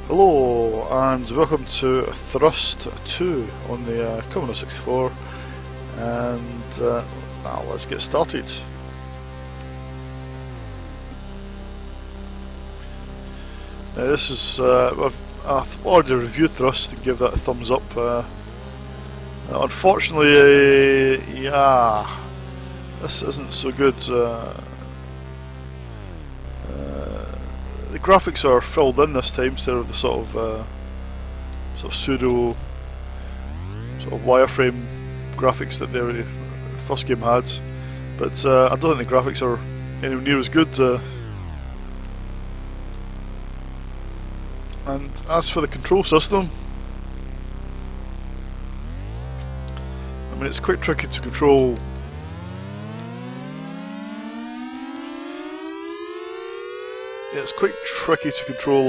Hello and welcome to Thrust 2 on the Commodore 64, and now let's get started. This is, I've already reviewed Thrust and gave that a thumbs up. Unfortunately, yeah, this isn't so good. The graphics are filled in this time instead of the sort of pseudo sort of wireframe graphics that the first game had, but I don't think the graphics are anywhere near as good. And as for the control system, I mean, it's quite tricky to control. Yeah, it's quite tricky to control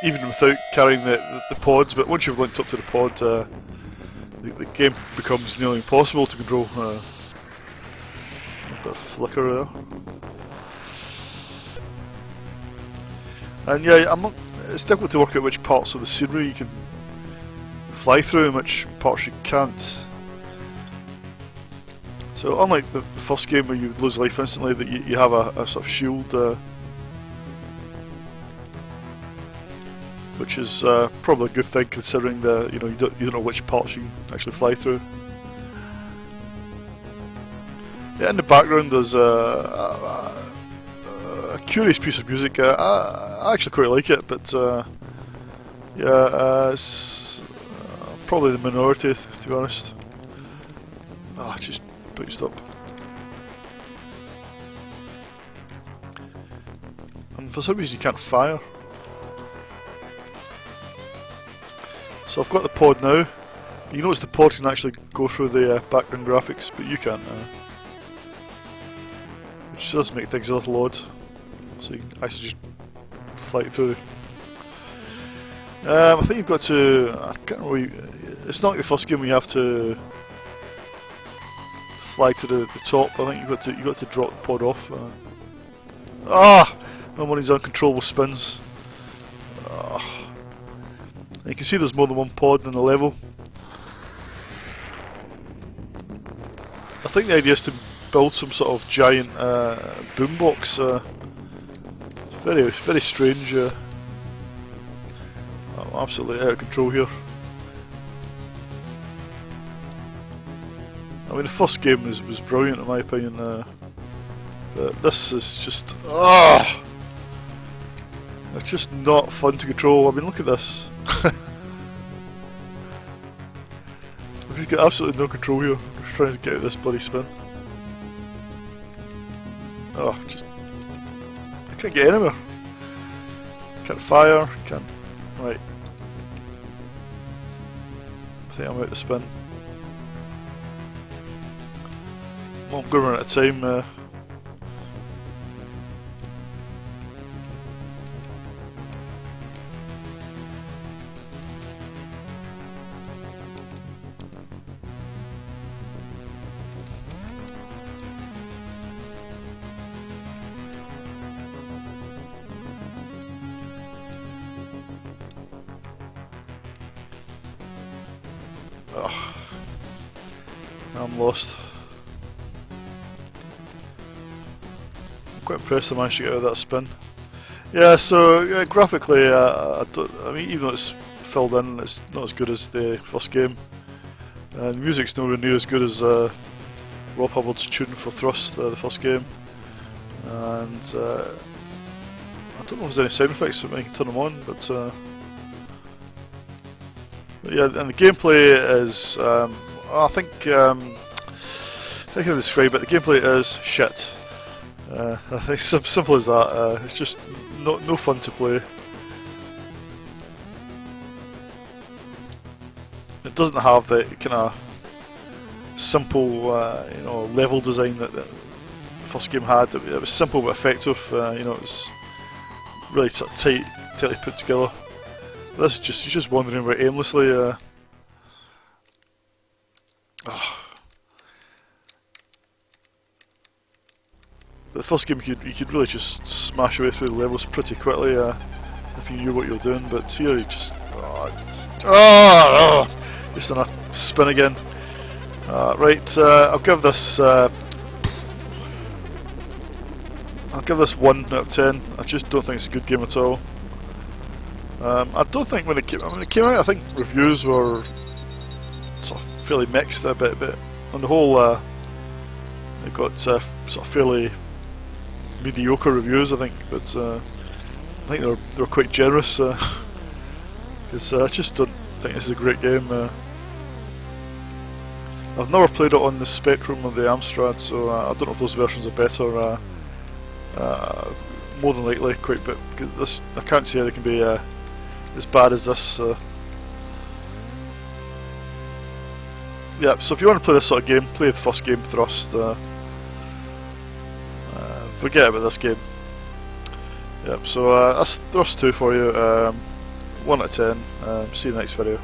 even without carrying the pods, but once you've linked up to the pod, the game becomes nearly impossible to control. A bit of flicker there. And yeah, it's difficult to work out which parts of the scenery you can fly through and which parts you can't. So unlike the first game where you lose life instantly, that you have a sort of shield, which is probably a good thing considering you don't know which parts you can actually fly through. Yeah, in the background there's a curious piece of music. I actually quite like it, but yeah, it's probably the minority, to be honest. Just put you stop. And for some reason you can't fire. So I've got the pod now. You notice the pod can actually go through the background graphics, but you can't. Which does make things a little odd. So you can actually just fly through. I think you've got to. I can't remember. It's not like the first game where you have to fly to the top. I think you've got to drop the pod off. And one of these uncontrollable spins. You can see there's more than one pod in the level. I think the idea is to build some sort of giant boombox. It's very strange. I'm absolutely out of control here. I mean, the first game was brilliant in my opinion. But this is just it's just not fun to control. I mean, look at this. I've just got absolutely no control here. I'm just trying to get out of this bloody spin. I can't get anywhere. Can't fire, can't. Right. I think I'm out of spin. Well, I'm going to run out of time. I'm lost. I'm quite impressed I managed to get out of that spin. Yeah, so graphically, I mean, even though it's filled in, it's not as good as the first game. And the music's nowhere near as good as Rob Hubbard's tune for Thrust, the first game. And I don't know if there's any sound effects, so I can turn them on, but yeah, and the gameplay is, I think, how can I describe it? The gameplay is shit. I think it's simple as that. It's just no fun to play. It doesn't have the kind of simple, level design that the first game had. It was simple but effective. It was really sort of tightly put together. This is just, you're just wandering about aimlessly. The first game you could really just smash away through the levels pretty quickly. if you knew what you were doing, but here you just just on a spin again. Right, I'll give this 1 out of 10. I just don't think it's a good game at all. I don't think when it came out, I think reviews were sort of fairly mixed a bit, but on the whole, it got sort of fairly mediocre reviews, I think. But I think they were quite generous, because I just don't think this is a great game. I've never played it on the Spectrum or the Amstrad, so I don't know if those versions are better. More than likely, quite, but this, I can't see how they can be as bad as this. Yeah, so if you want to play this sort of game, play the first game, Thrust. Forget about this game. Yep, so that's Thrust 2 for you. 1 out of 10. See you in the next video.